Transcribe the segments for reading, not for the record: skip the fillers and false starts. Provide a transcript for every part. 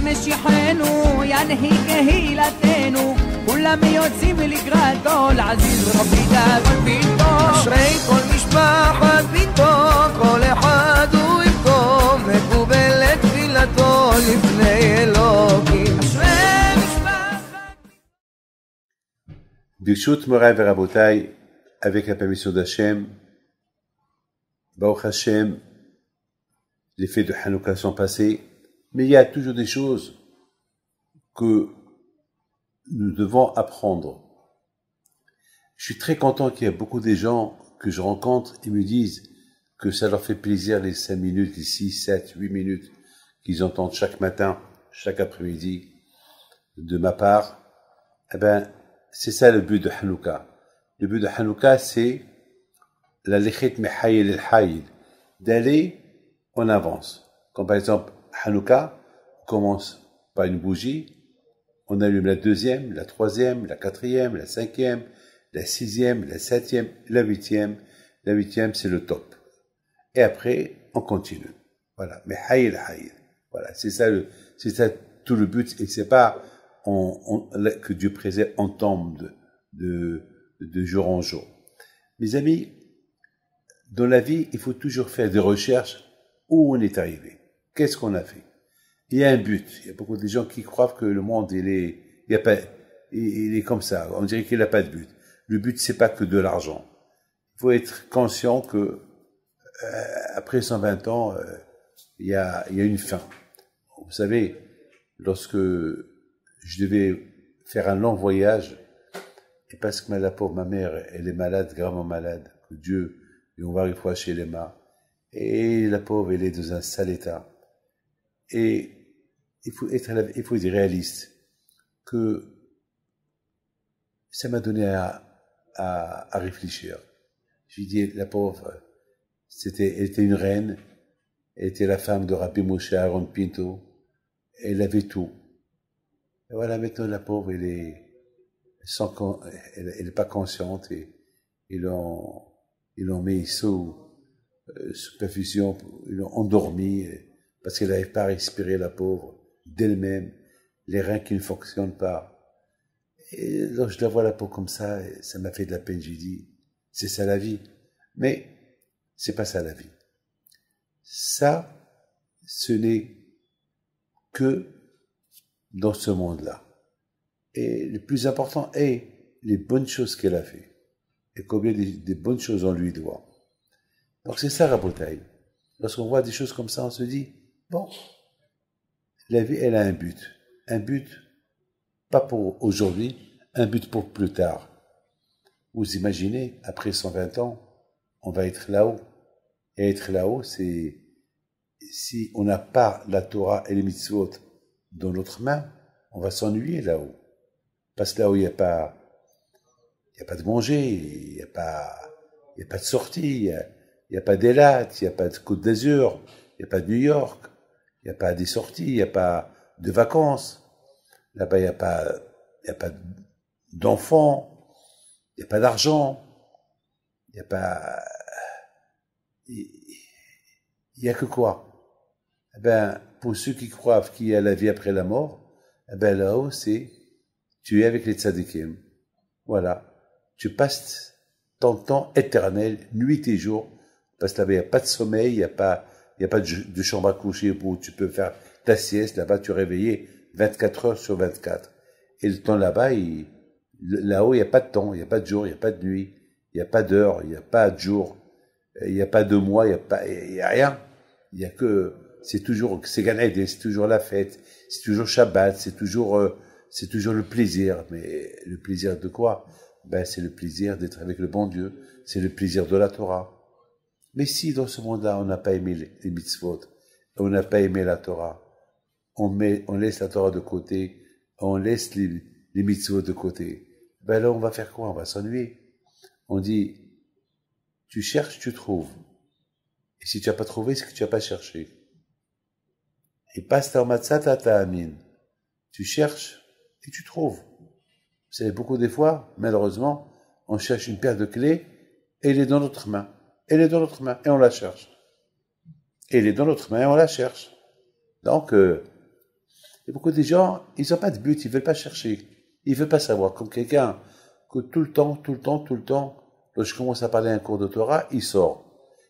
משיחנו ינהיג קהילתנו כולם יוצאים לקראת כל עזיז ורבי דאגון ביתו אשרי כל משפחת ביתו כל אחד הוא יבכו מקובלת תפילתו לפני אלוקים אשרי משפחת ברשות מוריי ורבותיי, avec la permission d'Hachem, Baruch Hashem, les fêtes de Hanouka sont passées, mais il y a toujours des choses que nous devons apprendre. Je suis très content qu'il y ait beaucoup de gens que je rencontre et me disent que ça leur fait plaisir les 5 minutes, les 6, 7, 8 minutes qu'ils entendent chaque matin, chaque après-midi de ma part. Eh ben, c'est ça le but de Hanouka. Le but de Hanouka, c'est la lechet mehayel el hayil, d'aller en avance. Comme par exemple, Hanouka, on commence par une bougie, on allume la deuxième, la troisième, la quatrième, la cinquième, la sixième, la septième, la huitième. La huitième, c'est le top. Et après, on continue. Voilà. Mehayel hayil. Voilà. C'est ça tout le but. Et c'est pas que Dieu préserve, on tombe de jour en jour. Mes amis, dans la vie, il faut toujours faire des recherches où on est arrivé. Qu'est-ce qu'on a fait? Il y a un but. Il y a beaucoup de gens qui croient que le monde, il est comme ça. On dirait qu'il n'a pas de but. Le but, c'est pas que de l'argent. Il faut être conscient que après 120 ans, il y a une fin. Vous savez, lorsque je devais faire un long voyage, et parce que la pauvre, ma mère, elle est malade, gravement malade, que Dieu lui envoie une fois chez les mains, et la pauvre, elle est dans un sale état. Et il faut être réaliste, que ça m'a donné à réfléchir. Je lui dis, la pauvre, elle était une reine, elle était la femme de Rabbi Moshe Aaron Pinto, elle avait tout. Et voilà, maintenant la pauvre, elle est pas consciente et ils l'ont mis sous perfusion, ils l'ont endormie parce qu'elle n'arrive pas à respirer, la pauvre, d'elle-même, les reins qui ne fonctionnent pas. Et lorsque je la vois la peau comme ça m'a fait de la peine. J'ai dit, c'est ça la vie. Mais c'est pas ça la vie. Ça, ce n'est que dans ce monde-là. Et le plus important est les bonnes choses qu'elle a fait. Et combien des bonnes choses on lui doit. Donc c'est ça, Rabotaï. Lorsqu'on voit des choses comme ça, on se dit, bon, la vie, elle a un but. Un but, pas pour aujourd'hui, un but pour plus tard. Vous imaginez, après 120 ans, on va être là-haut. Et être là-haut, c'est, si on n'a pas la Torah et les mitzvot dans notre main, on va s'ennuyer là-haut. Parce que là où il n'y a pas de manger, il n'y a pas de sortie, il n'y a pas d'Elat, il n'y a pas de Côte d'Azur, il n'y a pas de New York, il n'y a pas des sorties, il n'y a pas de vacances. Là-bas, il n'y a pas d'enfants, il n'y a pas d'argent, il n'y a que quoi? Eh ben, pour ceux qui croient qu'il y a la vie après la mort, eh ben là-haut, tu es avec les tzadikim. Voilà. Tu passes ton temps éternel, nuit et jour, parce que là-bas, il n'y a pas de sommeil, il n'y a pas de chambre à coucher où tu peux faire ta sieste. Là-bas, tu es réveillé 24 heures sur 24. Et le temps là-bas, là-haut, il n'y a pas de temps, il n'y a pas de jour, il n'y a pas de nuit, il n'y a pas d'heure, il n'y a pas de jour, il n'y a pas de mois, il n'y a rien. Il y a que, c'est Gan Eden, c'est toujours la fête, c'est toujours Shabbat, c'est toujours le plaisir. Mais le plaisir de quoi? Ben, c'est le plaisir d'être avec le bon Dieu, c'est le plaisir de la Torah. Mais si dans ce monde-là, on n'a pas aimé les mitzvot, on n'a pas aimé la Torah, on laisse la Torah de côté, on laisse les mitzvot de côté, ben là, on va faire quoi? On va s'ennuyer. On dit, tu cherches, tu trouves. Et si tu n'as pas trouvé, c'est que tu n'as pas cherché. Et passe ta matzata ta amin. Tu cherches et tu trouves. Vous savez, beaucoup des fois, malheureusement, on cherche une paire de clés et elle est dans notre main. Elle est dans notre main et on la cherche. Elle est dans notre main et on la cherche. Donc, Et beaucoup de gens, ils n'ont pas de but, ils ne veulent pas chercher. Ils ne veulent pas savoir. Comme quelqu'un que tout le temps, lorsque je commence à parler à un cours de Torah, il sort.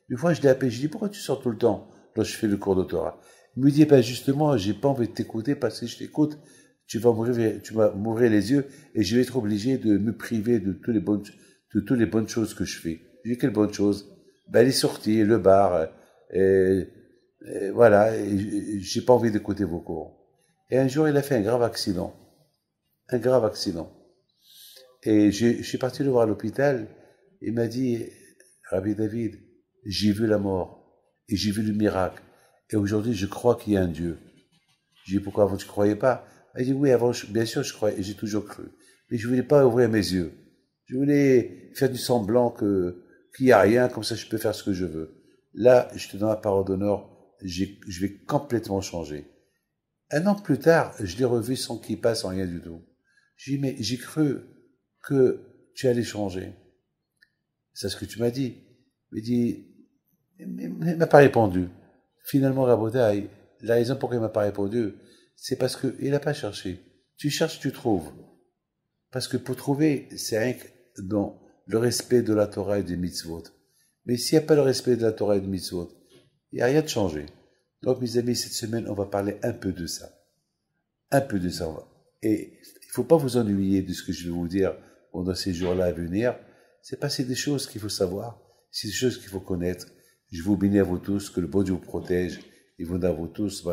Une fois, je l'ai appelé, je dis, pourquoi tu sors tout le temps lorsque je fais le cours de Torah? Il me dit, ben justement, j'ai pas envie de t'écouter parce que si je t'écoute, tu vas m'ouvrir les yeux et je vais être obligé de me priver de toutes les bonnes choses que je fais. Je dis, quelles bonnes choses? Ben, les sorties, le bar, voilà, j'ai pas envie d'écouter vos cours. Et un jour, il a fait un grave accident. Et je suis parti le voir à l'hôpital. Il m'a dit, Rabbi David, j'ai vu la mort et j'ai vu le miracle. Et aujourd'hui, je crois qu'il y a un Dieu. J'ai dit, pourquoi avant tu ne croyais pas? Il dit, oui, avant, bien sûr, je croyais, et j'ai toujours cru. Mais je ne voulais pas ouvrir mes yeux. Je voulais faire du semblant qu'il n'y a rien, comme ça je peux faire ce que je veux. Là, je te donne la parole d'honneur, je vais complètement changer. Un an plus tard, je l'ai revu sans qu'il passe, sans rien du tout. J'ai dit, mais j'ai cru que tu allais changer. C'est ce que tu m'as dit. Il dit, il ne m'a pas répondu. Finalement, Rabotai, la raison pour laquelle il ne m'a pas répondu, c'est parce qu'il n'a pas cherché. Tu cherches, tu trouves. Parce que pour trouver, c'est rien que dans le respect de la Torah et des mitzvot. Mais s'il n'y a pas le respect de la Torah et des mitzvot, il n'y a rien de changé. Donc, mes amis, cette semaine, on va parler un peu de ça. Et il ne faut pas vous ennuyer de ce que je vais vous dire pendant ces jours-là à venir. C'est des choses qu'il faut savoir, c'est des choses qu'il faut connaître. Je vous bénis à vous tous, que le bon Dieu vous protège, et vous à vous tous,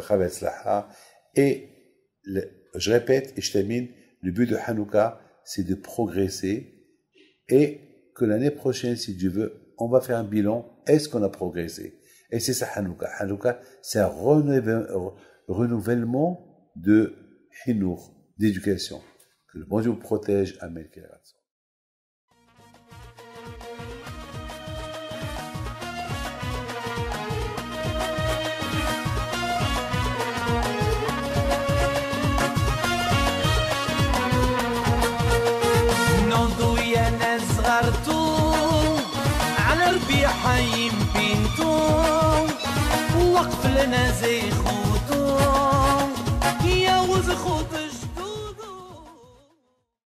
et je répète et je termine, le but de Hanouka, c'est de progresser, et que l'année prochaine, si Dieu veut, on va faire un bilan, est-ce qu'on a progressé? Et c'est ça Hanouka. Hanouka, c'est un renouvellement de Hinour, d'éducation. Que le bon Dieu vous protège, Amen. على ربيع حيم بنتو وقف لنا زي